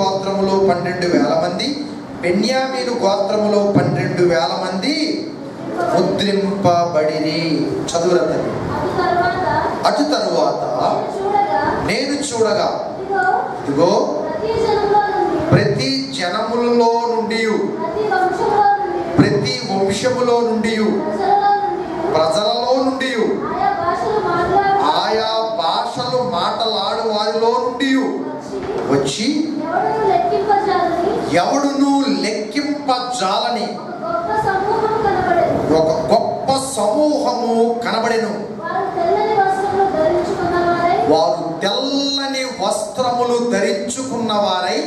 గోత్రములో 12,000 మంది, బెన్యామీను గోత్రములో 12,000 మంది ముద్రింపబడిరి. చదువురండి. అటు తరువాత నేను చూడగా ఇదిగో ప్రతి జనములలో నుండి, ప్రతి వంశములో నుండి, ప్రజలలో నుండి, ఆయా భాషలు మాట్లాడు వారిలో నుండి వచ్చి ఎవడును లెక్కింపజాలని ఒక గొప్ప సమూహము కనబడెను. వారు తెల్లని వస్త్రములు ధరించుకున్న వారై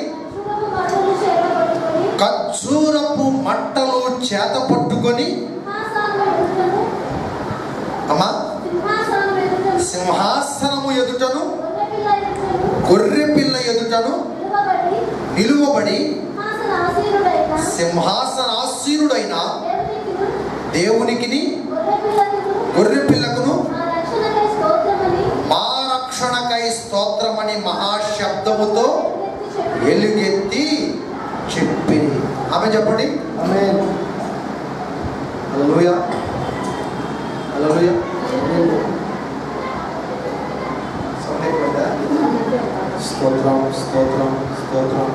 ఖర్జూరపు మట్టలు చేత పట్టుకొని అమ్మా సింహాసనము ఎదుటను గొర్రె పిల్ల ఎదుటను నిలువబడి సింహాసనాసీనుడైన దేవునికిని గొర్రె పిల్లకును మా రక్షణకై స్తోత్రమని మహాశబ్దముతో ఎలుగెత్తి చెప్పి. ఆమె చెప్పండి. ఆమేన్. హల్లెలూయా, హల్లెలూయా. స్తోత్రం, స్తోత్రం, స్తోత్రం.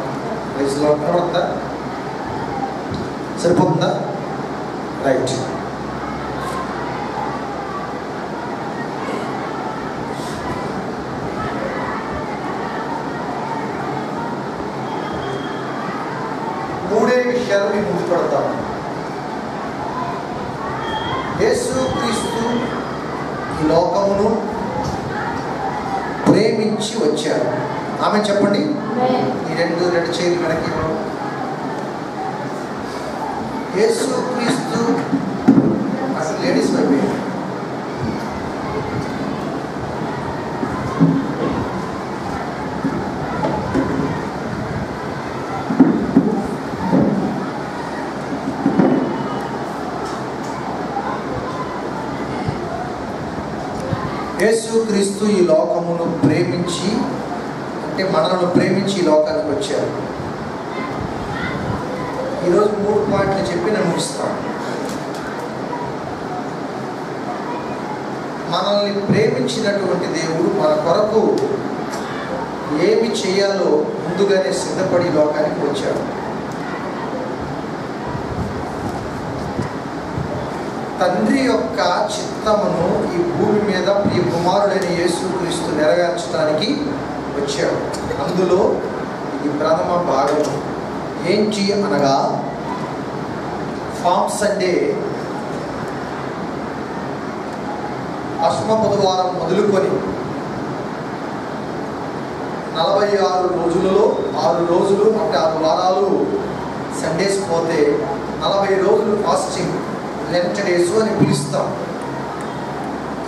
ప్రైజ్లో కనబడుతుందా? సరిపోతుందా? రైట్. మూడే విషయాలు మీకు ముందు పెడతాను. యేసుక్రీస్తు ఈ లోకమును ప్రేమించి వచ్చారు. ఆమె చెప్పండి. ఈ రెండు చేతులు వెనక్కి. యేసుక్రీస్తు అసలు లేడీస్ వైపు యేసుక్రీస్తు ఈ లోకమును ప్రేమించి, అంటే మనలను ప్రేమించి ఈ లోకానికి వచ్చారు. ఈరోజు 3 పాయింట్లు చెప్పి నేను ముగిస్తాను. మనల్ని ప్రేమించినటువంటి దేవుడు మన కొరకు ఏమి చేయాలో ముందుగానే సిద్ధపడి లోకానికి వచ్చాడు. తండ్రి యొక్క చిత్తమును ఈ భూమి మీద ప్రియ కుమారుడైన యేసుక్రీస్తు నెరవేర్చడానికి వచ్చాడు. అందులో ఇది ప్రథమ భాగం. ఏంటి అనగా, ఫామ్ సండే అశ్మ బుధవారం మొదలుకొని 46 రోజులలో 6 రోజులు అంటే 6 వారాలు సండేస్ పోతే 40 రోజులు ఫాస్టింగ్, లెంట్ డేస్ అని పిలుస్తాం.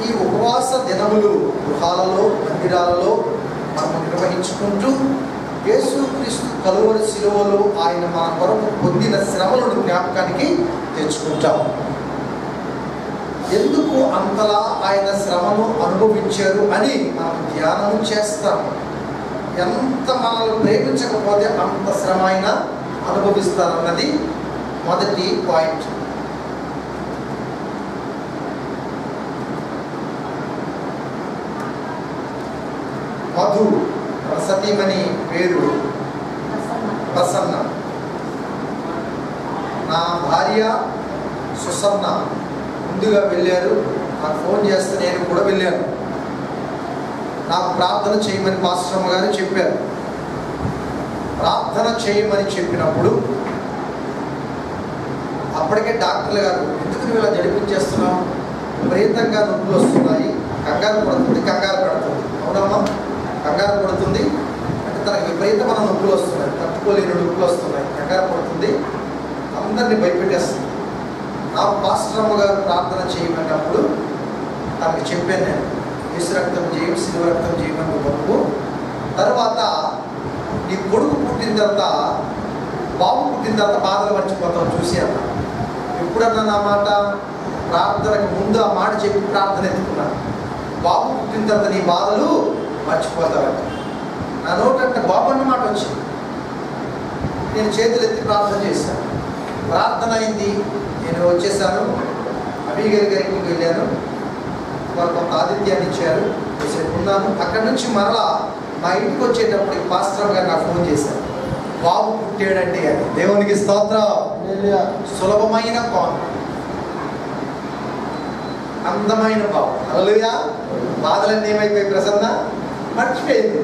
ఈ ఉపవాస దినములు గృహాలలో, మందిరాలలో మనం నిర్వహించుకుంటూ యేసుక్రీస్తు కలువరి శిలువలో ఆయన మన కొరకు పొందిన శ్రమలను జ్ఞాపకానికి తెచ్చుకుంటాం. ఎందుకు అంతలా ఆయన శ్రమను అనుభవించారు అని మనం ధ్యానం చేస్తాం. ఎంత మనల్ని ప్రేమించకపోతే అంత శ్రమ అయినా అనుభవిస్తారన్నది మొదటి పాయింట్. మధు సతీమణి పేరు ప్రసన్న. నా భార్య సుసన్న ముందుగా వెళ్ళారు. నాకు ఫోన్ చేస్తే నేను కూడా వెళ్ళాను. నాకు ప్రార్థన చేయమని పాస్టర్ గారు చెప్పారు. ప్రార్థన చేయమని చెప్పినప్పుడు అప్పటికే డాక్టర్లు గారు, ఎందుకు నువ్వు ఇలా జడిపించేస్తున్నావు, విపరీతంగా నొప్పులు వస్తున్నాయి, కంగారు పడుతుంది, కంగారు పడుతుంది. అవునమ్మా, కంగారు పడుతుంది అంటే తనకు విపరీతమైన నొప్పులు వస్తున్నాయి, తట్టుకోలేని నొప్పులు వస్తున్నాయి, కంగారు పడుతుంది, అందరినీ భయపెట్టేస్తుంది. నాకు పాస్టర్ గారు ప్రార్థన చేయమన్నప్పుడు తనకి చెప్పాను, నేను యేసు రక్తం చేయం, శిలువ రక్తం చేయమని కొడుకు. తర్వాత నీ కొడుకు పుట్టిన తర్వాత, బాబు పుట్టిన తర్వాత బాధలు మర్చిపోతావు చూసి అన్న. ఎప్పుడన్నా నా మాట ప్రార్థనకు ముందు ఆ మాట చెప్పి ప్రార్థన ఎత్తుకున్నాను. బాబు పుట్టిన తర్వాత నీ బాధలు మర్చిపోతావంట. నా నోటంటే బాబు అన్న మాట వచ్చింది. నేను చేతులు ఎత్తి ప్రార్థన చేశాను. ప్రార్థన అయింది, నేను వచ్చేసాను. అబీగల్ గారికి వెళ్ళాను, వారు కొంత ఆతిథ్యాన్ని ఇచ్చారు, ఉన్నాను. అక్కడి నుంచి మరలా మా ఇంటికి వచ్చేటప్పుడు పాస్టర్ గారు నాకు ఫోన్ చేశారు, బాబు పుట్టాడంటే అని. దేవునికి స్తోత్రం. సులభమైన కాన్, అందమైన బాబు. హల్లెలూయా. బాధలన్నీ ఏమైపోయి ప్రసన్న మర్చిపోయింది.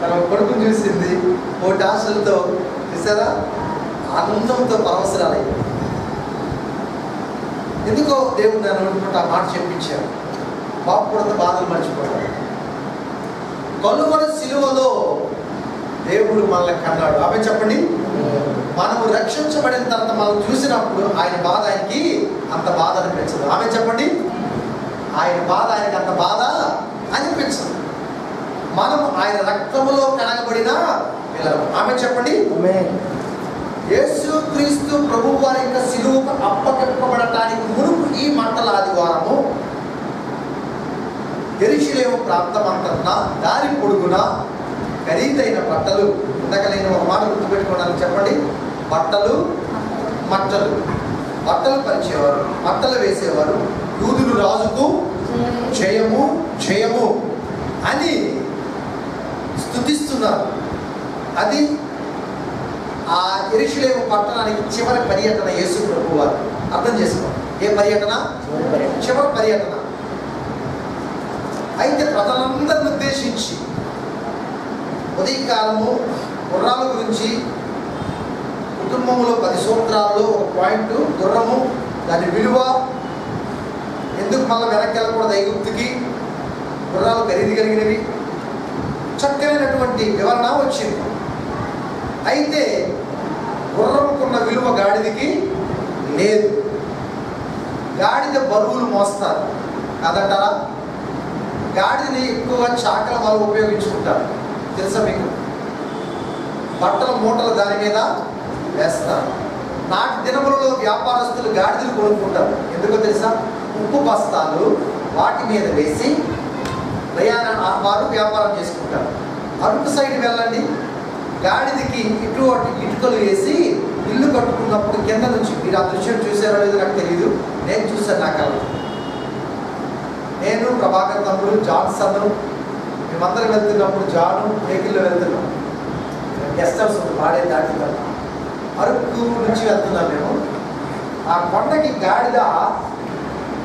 తన కొడుకుని చూసింది, కోటి ఆశలతో చూసారా, ఆనందంతో పరవసరాలయ్యింది. ఎందుకో దేవుడు నన్ను అనుకుంటే ఆ మాట చెప్పించారు, బాబు కూడా బాధలు మర్చిపోతాడు. కలువరి సిలువలో దేవుడు మనల్ని కన్నాడు. ఆమె చెప్పండి. మనము రక్షించబడిన తర్వాత మనం చూసినప్పుడు ఆయన బాధ ఆయనకి అంత బాధ అనిపించదు. ఆమె చెప్పండి. ఆయన బాధ ఆయనకి అంత బాధ అనిపించదు. మనం ఆయన రక్తములో కడగబడిన పిల్లలు. ఆమె చెప్పండి. యేసు క్రీస్తు ప్రభువు వారి యొక్క సిలువకు అప్పగింపబడటానికి మునుపు ఈ మంటల ఆదివారము యెరూషలేము ప్రాంతమంతటా దారి పొడుగున ఖరీదైన బట్టలు, ఇంతకలేని ఒక మాట గుర్తుపెట్టుకోవడానికి చెప్పండి, బట్టలు మట్టలు, బట్టలు పరిచేవారు, మట్టలు వేసేవారు. యూదులు రాజుకు జయము జయము అని స్తుతిస్తున్నారు. అది ఆ యెరూషలేము పట్టణానికి చివరి పర్యటన యేసు ప్రభువు వారు. అర్థం చేసుకోండి, ఏ పర్యటన? చివరి పర్యటన. అయితే ప్రజలందరిని ఉద్దేశించి ఉదయకాలము గుర్రాల గురించి, కుటుంబంలో 10 సూత్రాల్లో ఒక పాయింట్, గుర్రము దాని విలువ, ఎందుకు మళ్ళీ వెనక్కి వెళ్ళకూడదు ఐగుప్తుకి, గుర్రాలు ఖరీదు కలిగినవి, చక్కనైనటువంటి వివరణ వచ్చింది. అయితే గుర్రముకున్న విలువ గాడిదకి లేదు. గాడిద బరువులు మోస్తారు కాదంటారా? గాడిదని ఎక్కువగా చాకల వాళ్ళు ఉపయోగించుకుంటారు, తెలుసా మీకు? బట్టల మూటలు దాని మీద వేస్తారు. నాటి దినములలో వ్యాపారస్తులు గాడిదలు కొనుక్కుంటారు. ఎందుకో తెలుసా? ఉప్పు బస్తాలు వాటి మీద వేసి వారు వ్యాపారం చేసుకుంటారు. అరకు సైడ్ వెళ్ళండి, గాడిదకి ఇటువంటి ఇటుకలు వేసి ఇల్లు కట్టుకున్నప్పుడు కింద నుంచి, మీరు ఆ దృశ్యం చూసారో లేదో నాకు తెలియదు, నేను చూసాను. నాకు అలా నేను, ప్రభాకర్ తమ్ముడు, జాన్సన్ మేమందరం వెళ్తున్నప్పుడు, జాను వెహికల్లో వెళ్తున్నాం, గెస్ట్ హౌస్ వాడే దాటుతాం, అరకు నుంచి వెళ్తున్నాం మేము. ఆ కొండకి గాడిద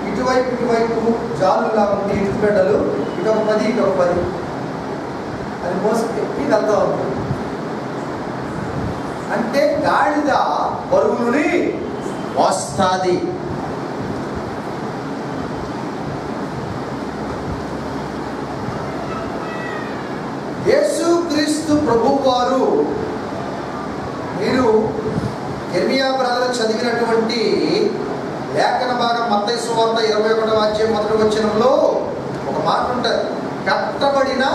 ఇటువైపు జాలులా ఉంది, ఇటుకు బిడ్డలు, ఇటొక 10 ఇటొక 10 అది మోసం ఎక్కి వెళ్తా ఉంటుంది. అంటే గాడిద బరువుని మోస్తాది. యేసు క్రీస్తు ప్రభువు వారు, మీరు యెర్మీయా బ్రదర్ చదివినటువంటి లేఖన భాగం మత్తయి సువార్త 21వ అధ్యాయం 1వ వచనంలో ఒక మాట ఉంటుంది, కట్టబడిన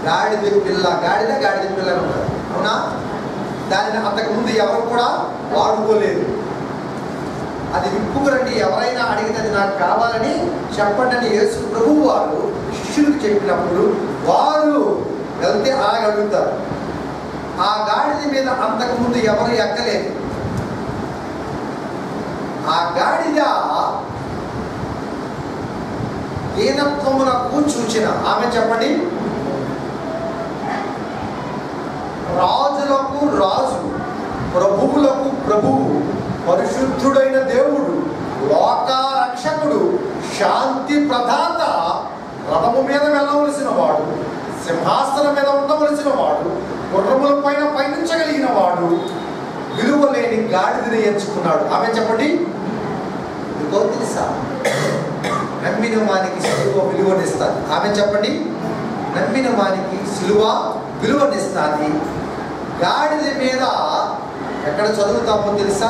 గాడిద పిల్ల. గాడిద పిల్ల ఉంటుంది, అవునా? దానిని అంతకుముందు ఎవరు కూడా వాడుకోలేదు. అది విప్పుకురండి, ఎవరైనా అడిగితే అది నాకు కావాలని చెప్పండి అని యేసు ప్రభువు వారు శిష్యులకు చెప్పినప్పుడు వారు వెళ్తే అలాగ అడుగుతారు. ఆ గాడిద మీద అంతకుముందు ఎవరు ఎక్కలేదు. ఆ గాడిద దీనత్వమునకు సూచన. ఆమె చెప్పండి. రాజులకు రాజు, ప్రభువులకు ప్రభువు, పరిశుద్ధుడైన దేవుడు, లోక రక్షకుడు, శాంతి ప్రదాత, రథము మీద వెళ్ళవలసిన వాడు, సింహాసనం మీద ఉండవలసిన వాడు, గుర్రముల పైన పయనించగలిగిన వాడు, విలువలేని గాడిదని ఎంచుకున్నాడు. ఆమె చెప్పండి. ఇదిగో తెలుసా, నమ్మిన వానికి సిలువ విలువనిస్తాను. ఆమె చెప్పండి. నమ్మిన వానికి సిలువ విలువనిస్తాది. గాడిద మీద ఎక్కడ చదువుతామో తెలుసా?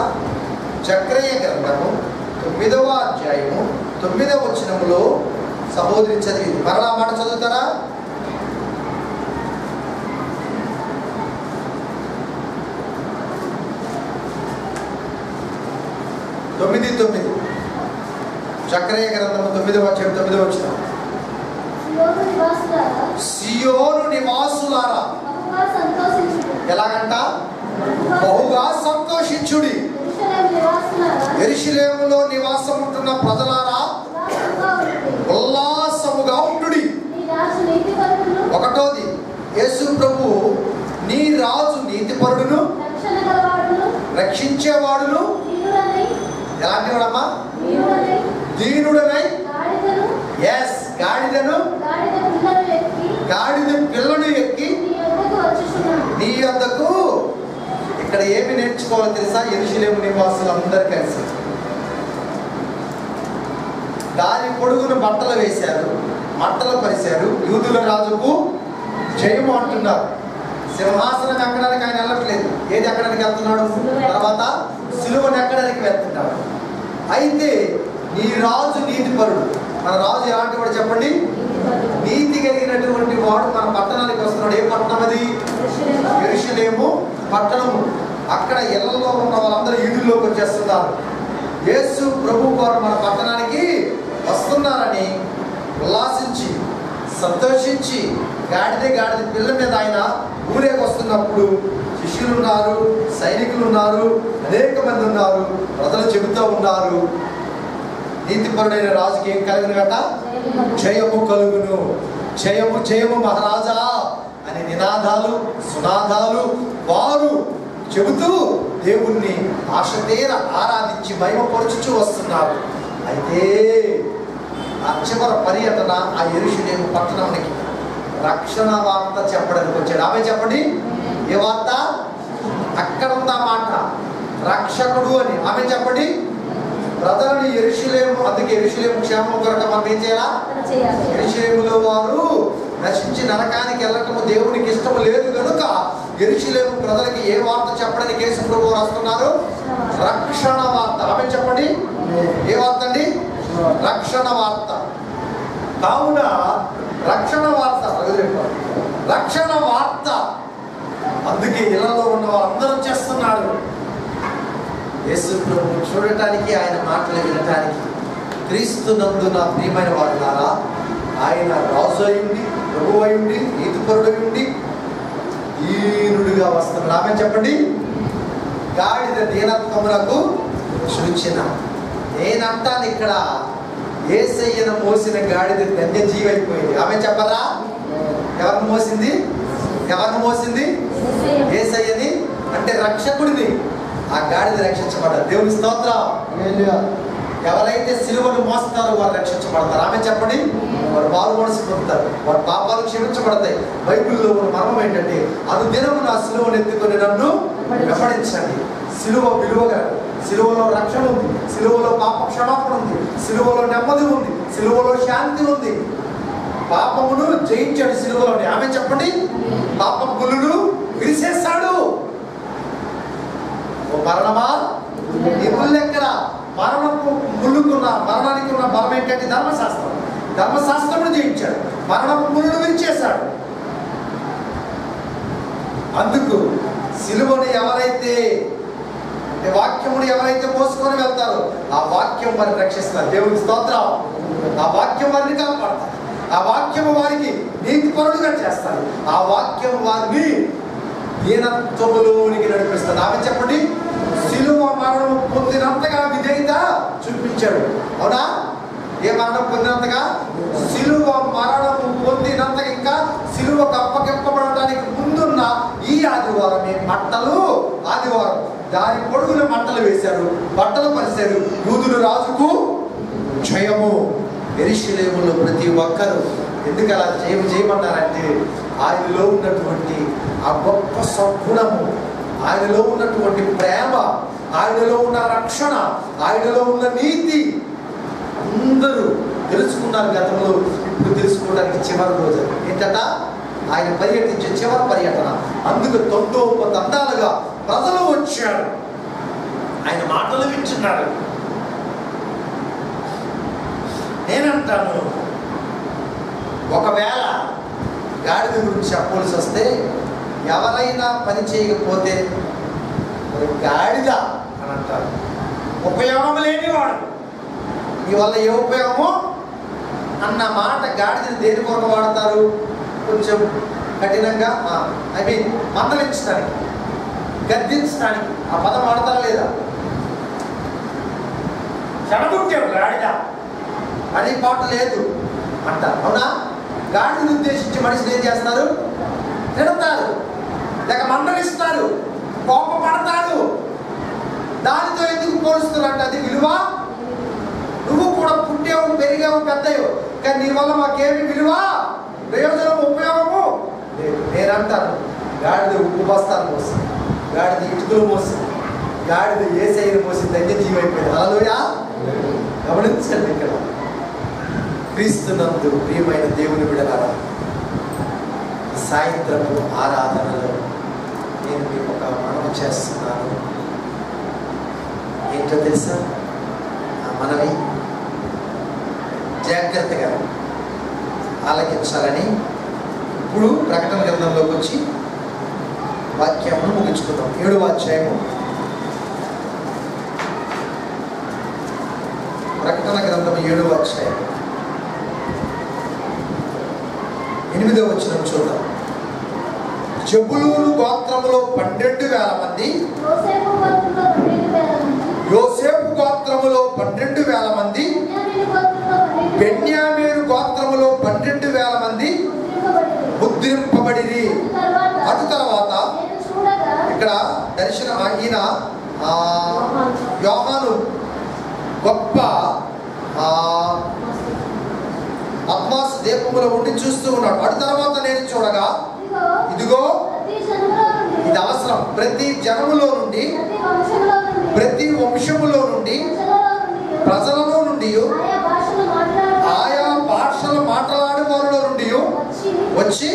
జకర్యా గ్రంథము 9వ అధ్యాయము 9వ వచనములో సహోదరి చదివింది. మరలా మాట చదువుతారా? జకర్యా గ్రంథము 9వ అధ్యాయం 9వ వచనం. సియోను నివాసులారా, ఎలాగంట? బహుగా సంతోషించుడి. యెరూషలేములో నివాసం ఉంటున్న ప్రజలారా ఉల్లాసముగా ఉండుడి. ఒకటోది, యేసు ప్రభు నీ రాజు నీతిపరుడును రక్షించేవాడును. ఎలాంటి వాడమ్మా? దీనుడనై, ఎస్, గాడిద పిల్లను ఎక్కి నీ వద్దకు. ఇక్కడ ఏమి నేర్చుకోవాలో తెలుసా? యెరూషలేము నివాసులు అందరూ కలిసి దాని పొడుగును బట్టలు వేశారు, మంటలు పరిశారు. యూదుల రాజుకు జయము అంటున్నారు. సింహాసనం ఎక్కడానికి ఆయన వెళ్ళట్లేదు. ఏది ఎక్కడానికి వెళ్తున్నాడు? తర్వాత సిలువను ఎక్కడానికి వెళ్తున్నాడు. అయితే నీ రాజు నీతిపరుడు. మన రాజు ఎలాంటి వాడు చెప్పండి? నీతి కలిగినటువంటి వాడు మన పట్టణానికి వస్తున్నాడు. ఏ పట్టణం అది? యెరూషలేము పట్టణము. అక్కడ ఇళ్లలో ఉన్న వాళ్ళందరూ యూదుల్లోకి వచ్చేస్తున్నారు. యేసు ప్రభు వారు మన పట్టణానికి వస్తున్నారని ఉల్లాసించి సంతోషించి గాడిద పిల్ల మీద ఆయన ఊరేగి వస్తున్నప్పుడు శిష్యులు ఉన్నారు, సైనికులు ఉన్నారు, అనేక మంది ఉన్నారు. ప్రజలు చెబుతూ ఉన్నారు, నీతిపరుడైన రాజుకి ఏం కలుగును గట? జయము కలుగును, జయము జయము మహారాజా అని నినాదాలు సునాదాలు వారు చెబుతూ దేవుణ్ణి ఆశతేర ఆరాధించి మహిమపరుచుచూ వస్తున్నారు. అయితే ఆ చివరి పర్యటన ఆ యెరూషలేము పట్టణానికి రక్షణ వార్త చెప్పడానికి వచ్చాడు. ఆమె చెప్పండి, ఏ వార్త? అక్కడ ఉందా మాట, రక్షకుడు అని. ఆమె చెప్పండి, ప్రజలను యెరూషలేము, అందుకే యెరూషలేము క్షేమం కొరకు మనం ఏం చేయాలా? యెరూషలేములో వారు నశించి నరకానికి వెళ్ళటము దేవునికి ఇష్టము లేదు కనుక యెరూషలేము ప్రజలకి ఏ వార్త చెప్పడానికి యేసు ప్రభువు వస్తున్నారు? రక్షణ వార్త. ఆమె చెప్పండి, ఏ వార్త అండి? రక్షణ వార్త. కావున రక్షణ వార్త, రక్షణ వార్త. అందుకే ఇళ్లలో ఉన్న వాళ్ళందరూ చేస్తున్నారు. యేసు ప్రభువు చూడటానికి, ఆయన మాటలు వినటానికి. క్రీస్తు నందు నా ప్రియమైన వారులారా, ఆయన రాజు అయ్యుండి, ప్రభు అయ్యుండి, నీతిపరుడు అయ్యుండి దీనుడిగా వస్తున్నాడు. ఆమె చెప్పండి, గాడిద దీనత్వమునకు సూచన. నేనంటాను ఇక్కడ యేసయ్యను మోసిన గాడిద ధన్యజీవి అయిపోయింది. ఆమె చెప్పరా? ఎవరిని మోసింది? ఎవరిని మోసింది? యేసయ్యని, అంటే రక్షకుడిని. ఆ గాడిద రక్షించబడ్డారు. దేవుని స్తోత్రం. ఎవరైతే సిలువను మోస్తారో వారు రక్షించబడతారు. ఆమె చెప్పండి, వారు మారు మనసు పొందుతారు, వారి పాపాలు క్షమించబడతాయి. బైబిల్లో ఉన్న మర్మం ఏంటంటే, అనుదినము నా సిలువను ఎత్తుకొని నన్ను వెంబడించండి. సిలువ విలువగా, సిలువలో రక్షణ ఉంది, సిలువలో పాప క్షమాపణ ఉంది, సిలువలో నెమ్మది ఉంది, సిలువలో శాంతి ఉంది. పాపమును జయించాడు సిలువలోని. ఆమె చెప్పండి, పాప పులులు విరిసేస్తాడు. ఓ మరణమా, నీ ముళ్ళు ఎక్కడ? మరణపు ముళ్ళుకున్న, మరణానికి ఉన్న బలం ఏంటంటే ధర్మశాస్త్రం. ధర్మశాస్త్రమును జయించాడు, మరణపు ముళ్ళు విరిచేశాడు. అందుకు సిలువను ఎవరైతే, వాక్యమును ఎవరైతే మోసుకొని వెళ్తారో ఆ వాక్యం వారిని రక్షిస్తారు. దేవుని స్తోత్రం. ఆ వాక్యం వారిని కాపాడతారు. ఆ వాక్యము వారికి నీతిపరులుగా చేస్తారు. ఆ వాక్యం వారిని దీనత్వములోనికి నడిపిస్తుంది. ఆమె చెప్పండి, సిలువ మరణం పొందినంతగా విధేయత చూపించాడు. అవునా? ఏ మరణం పొందినంతగా? సిలువ మరణము పొందినంతగా. ఇంకా సిలువకు అప్పగింపబడటానికి ముందున్న ఈ ఆదివారమే బట్టలు ఆదివారం. దాని పొడుగున మంటలు వేశారు, బట్టలు పరిశారు. యూదుల రాజుకు జయము. యెరూషలేములో ప్రతి ఒక్కరు ఎందుకు అలా చేయమన్నారంటే, ఆయనలో ఉన్నటువంటి ఆ గొప్ప సద్గుణము, ఆయనలో ఉన్నటువంటి ప్రేమ, ఆయనలో ఉన్న రక్షణ, ఆయనలో ఉన్న నీతి అందరూ తెలుసుకున్నారు గతంలో. ఇప్పుడు తెలుసుకోవడానికి చివరి రోజు ఏంటట? ఆయన పర్యటించే చివరి పర్యటన. అందుకు తండాలుగా ప్రజలు వచ్చారు, ఆయన మాటలు వింటున్నారు. నేనంటాను, ఒకవేళ గాడిద గురించి చెప్పవలసి వస్తే, ఎవరైనా పని చేయకపోతే గాడిద అని అంటారు. ఉపయోగం లేనివాడు, నీ వల్ల ఏ ఉపయోగమో అన్న మాట గాడిదని దేని కొరకు వాడతారు? కొంచెం కఠినంగా, మందలించడానికి. గద్దించడానికి. ఆ పదం వాడతారా లేదా? చెడగొట్టావు గాడిద అనే పాట లేదు అంటారు, అవునా? గాడిని ఉద్దేశించి మనిషిని ఏం చేస్తారు? తిడతారు, లేక మందలిస్తారు, కోపపడతారు. దానితో ఎందుకు పోలుస్తున్నట్టు? అది విలువ. నువ్వు కూడా పుట్టావు, పెరిగావు, పెద్దవు, కానీ నీ వల్ల మాకేమి విలువ, ప్రయోజనం, ఉపయోగము లేదు. నేనంటాను, గాడిద ఉప్పు బస్తాలు మోస్తుంది, గాడిద ఇటుకలు మోస్తుంది, గాడిద యేసయ్యను మోసింది, అయితే జీవైపోయింది. హల్లెలూయా. గమనించండి, ఇక్కడ క్రీస్తునందు ప్రియమైన దేవుని బిడ్డలారా, సాయంత్రపు ఆరాధనలో నేను మీకు ఒక మనవి చేస్తున్నాను. ఏంటో తెలుసా? ఆ మనవి జాగ్రత్తగా ఆలకించాలని ఇప్పుడు ప్రకటన గ్రంథంలోకి వచ్చి వాక్యాలను ముగించుకుందాం. 7వ అధ్యాయము, ప్రకటన గ్రంథం 7వ అధ్యాయం 8వ వచనం చూద్దాం. జబూలూను గోత్రములో 12,000 మంది, యోసేపు గోత్రములో 12,000 మంది, బెన్యామీను గోత్రములో 12,000 మంది ముద్రింపబడిరి. అటు తర్వాత ఇక్కడ దర్శనం, ఈయన యోహాను గొప్ప పద్మాస దీపములో ఉండి చూస్తూ ఉన్నాడు. అటు తర్వాత నేను చూడగా, ఇదిగో, ఇది అవసరం, ప్రతి జనములో నుండి, ప్రతి వంశములో నుండి, ప్రజలలో నుండి, ఆయా భాషలు మాట్లాడే వారిలో నుండి వచ్చి,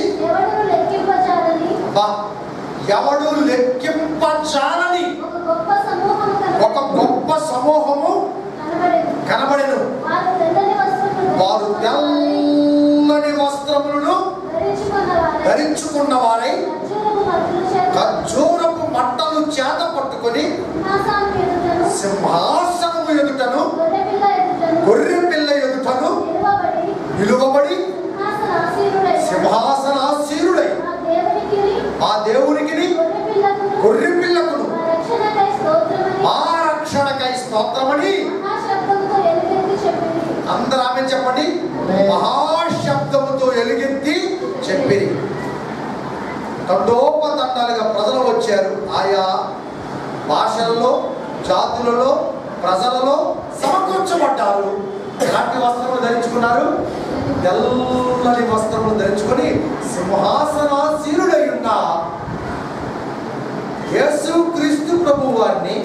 ఎవడు లెక్కింపచాలని ఒక గొప్ప సమూహము కనబడెను. వారు తెల్లని వస్త్రములను ధరించుకున్న వారై ఖర్జూరపు మట్టలు చేత పట్టుకొని సింహాసనము ఎదుటను గొర్రె పిల్ల ఎదుటను నిలువబడి సింహాసనాసీనుడై ఆ దేవునికి గొర్రె పిల్లకును మా రక్షణకై స్తోత్రమని అందరూ ఆమె చెప్పండి, మహాశబ్దముతో ఎలుగెత్తి చెప్పిరి. తండోపతండాలుగా ప్రజలు వచ్చారు. ఆయా భాషలలో, జాతులలో, ప్రజలలో సమకూర్చబడ్డారు. ఎలాంటి వస్త్రములు ధరించుకున్నారు? తెల్లని వస్త్రములు ధరించుకొని సింహాసనాసీనుడై ఉన్న యేసు క్రీస్తు ప్రభువు వారిని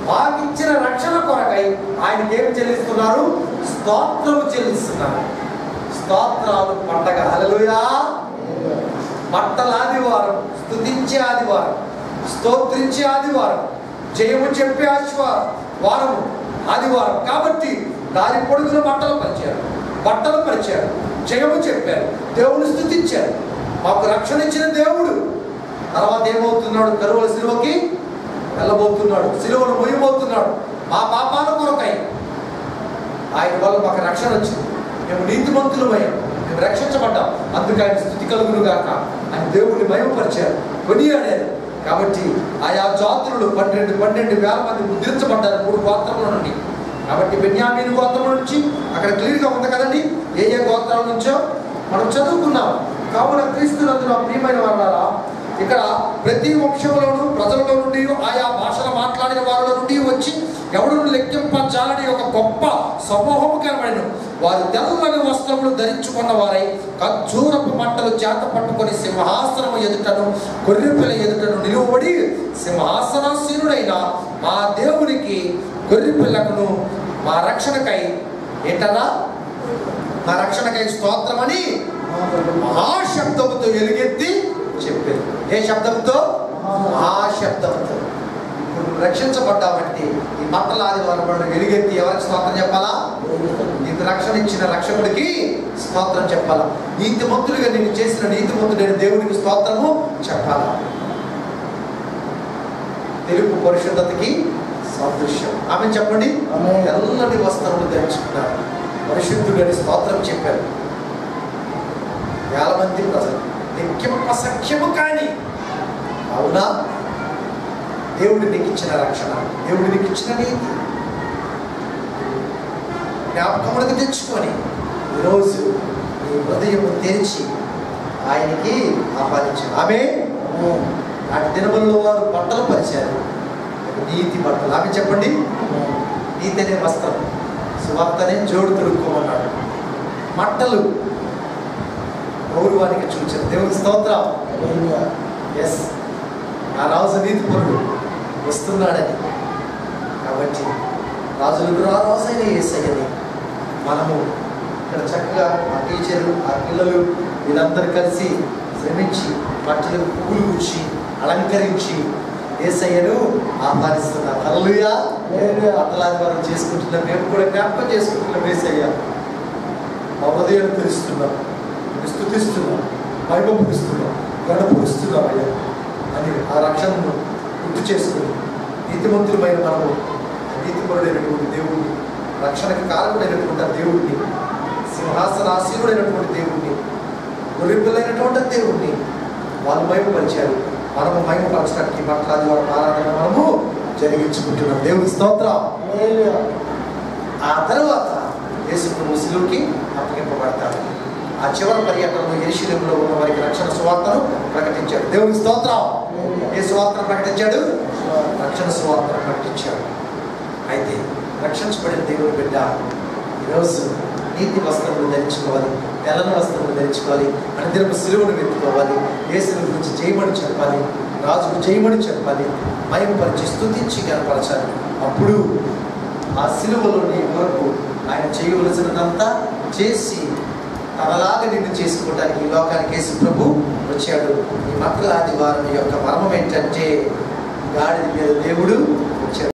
వారికిచ్చిన రక్షణ కొరకై ఆయనకి ఏమి చెల్లిస్తున్నారు? స్తోత్రము చెల్లిస్తున్నారు. స్తోత్రాలు పండగ. హల్లెలూయా. బట్టల ఆదివారం, స్తుతించే ఆదివారం, స్తోత్రించే ఆదివారం, జయము చెప్పే వారము ఆదివారం. కాబట్టి దాని పొడుగున బట్టలు పరిచారు, జయము చెప్పారు, దేవుని స్తుతించారు. మాకు రక్షణ ఇచ్చిన దేవుడు. తర్వాత ఏమవుతున్నాడు? కరువుల సిలువకి వెళ్ళబోతున్నాడు, సిలువను మోయబోతున్నాడు. మా పాపాల కొరకై ఆయన వల్ల మాకు రక్షణ వచ్చింది. మేము నీతిమంతులమయ్యాం, మేము రక్షించబడ్డాం. అందుకు ఆయన స్తుతి కలుగును గాక అని దేవుడిని మహిమపరిచారు, కొనియాడారు. కాబట్టి ఆయా జాతులు 12,000 మంది ముద్రించబడ్డారు 3 గోత్రముల నుండి. కాబట్టి బెన్యామీను గోత్రం నుంచి అక్కడ క్లియర్గా ఉంది కదండి, ఏ గోత్రాల నుంచో మనం చదువుకున్నాం. కావున క్రీస్తునందు నా ప్రియమైన వాళ్ళారా, ఇక్కడ ప్రతి వంశంలోనూ, ప్రజలలో నుండి, ఆయా భాషలు మాట్లాడిన వారిలో నుండి వచ్చి ఎవడు లెక్కింపజాలని ఒక గొప్ప సమూహము కనబడిన వారు తెల్లని వస్త్రములు ధరించుకున్న వారై ఖర్జూరపు మంటలు చేత పట్టుకొని సింహాసనము ఎదుటను గొర్రెపిల్ల ఎదుటను నిలువబడి సింహాసనాసీనుడైన మా దేవునికి గొర్రెపిల్లకును మా రక్షణకై ఏంటన్నా మా రక్షణకై స్తోత్రమని మహాశబ్దముతో ఎలుగెత్తి చెప్పారు. ఏ శబ్దంతో? మహాశబ్దంతో. ఇప్పుడు రక్షించబడ్డామంటే ఈ బట్టల ఆదివారం ఎలుగెత్తి ఎవరికి స్తోత్రం చెప్పాలా? నీకు రక్షణ ఇచ్చిన రక్షకుడికి స్తోత్రం చెప్పాలా? నీతిమంతుడిగా నేను చేసిన నీతిమంతుడైన దేవుడికి స్తోత్రము చెప్పాలా? తెలుగు పరిశుద్ధతకి సాదృశ్యం. ఆమె చెప్పండి. తెల్లని వస్త్రములు ధరించుకున్నారు, పరిశుద్ధుడని స్తోత్రం చెప్పారు. 1000 మంది ప్రజలు లెక్కింప సఖ్యము కానీ, అవునా? దేవుడు నీకు ఇచ్చిన రక్షణ, దేవుడు నీకు ఇచ్చిన నీతి జ్ఞాపకములకు తెచ్చుకొని ఈరోజు నీ హృదయం తెరిచి ఆయనకి ఆహ్వానించారు. ఆమె నాటి దినములలో వారు బట్టలు పరిచారు, నీతి బట్టలు. ఆమె చెప్పండి, నీతి అనే వస్త్రం, సువార్తనే జోడు తొడుక్కోమన్నాడు. మట్టలు గౌరవానికి చూచారు. దేవుని స్తోత్రం. ఎస్, ఆ రాజు నీతిపరుడు వస్తున్నాడని. కాబట్టి రాజులకు రాజైన యేసయ్యని మనము ఇక్కడ చక్కగా ఆ టీచరు, ఆ పిల్లలు వీళ్ళందరూ కలిసి శ్రమించి బట్టలకు పువ్వులు గుచ్చి అలంకరించి యేసయ్యను ఆహ్వానిస్తున్నారు. హల్లెలూయా. బట్టలాది మనం చేసుకుంటున్నాం, మేము కూడా జ్ఞాపకం చేసుకుంటున్నాం. యేసయ్య మా హృదయాన్ని తెలుస్తున్నాం, స్తుతిస్తున్నాం, మహిమపరుస్తున్నాం, గణపరుస్తున్నాం అయ్యా అని ఆ రక్షణను గుర్తు చేసుకుని నీతిమంతులమైన మనము నీతిపరుడైనటువంటి దేవుడిని, రక్షణకు కారకుడైనటువంటి ఆ దేవుడిని, సింహాసనాసీనుడైనటువంటి దేవుడిని, గొర్రెపిల్లైనటువంటి దేవుడిని వాళ్ళు మహిమపరిచారు. మనము మహిమపరచడానికి బట్టలాది వారి ఆరాధన మనము జరిగించుకుంటున్నాం. దేవుని స్తోత్రం. ఆ తర్వాత యేసు ప్రభు సిలువకి అప్పగింపబడతాడు. ఆ చివరి పర్యటనలో యెరూషలేములో ఉన్న వారికి రక్షణ సువార్తను ప్రకటించాడు. దేవుని స్తోత్రం. ఏ సువార్తను ప్రకటించాడు? రక్షణ సువార్తను ప్రకటించాడు. అయితే రక్షించబడిన దేవుని బిడ్డ ఈరోజు నీతి వస్త్రములు ధరించుకోవాలి, తెల్లని వస్త్రములు ధరించుకోవాలి, అనుదినపు సిలువను వెతుకోవాలి, యేసుని గురించి జయమని చెప్పాలి, రాజుకు జయమని చెప్పాలి, మహిమపరిచి స్తుతించి కనపరచాలి. అప్పుడు ఆ సిలువలో నీ కొరకు ఆయన చేయవలసినదంతా చేసి తనలాగా నిన్ను చేసుకోవడానికి ఈ లోకానికి యేసు ప్రభు వచ్చాడు. ఈ మక్కల ఆదివారం యొక్క మర్మం ఏంటంటే గాడిద మీద దేవుడు వచ్చాడు.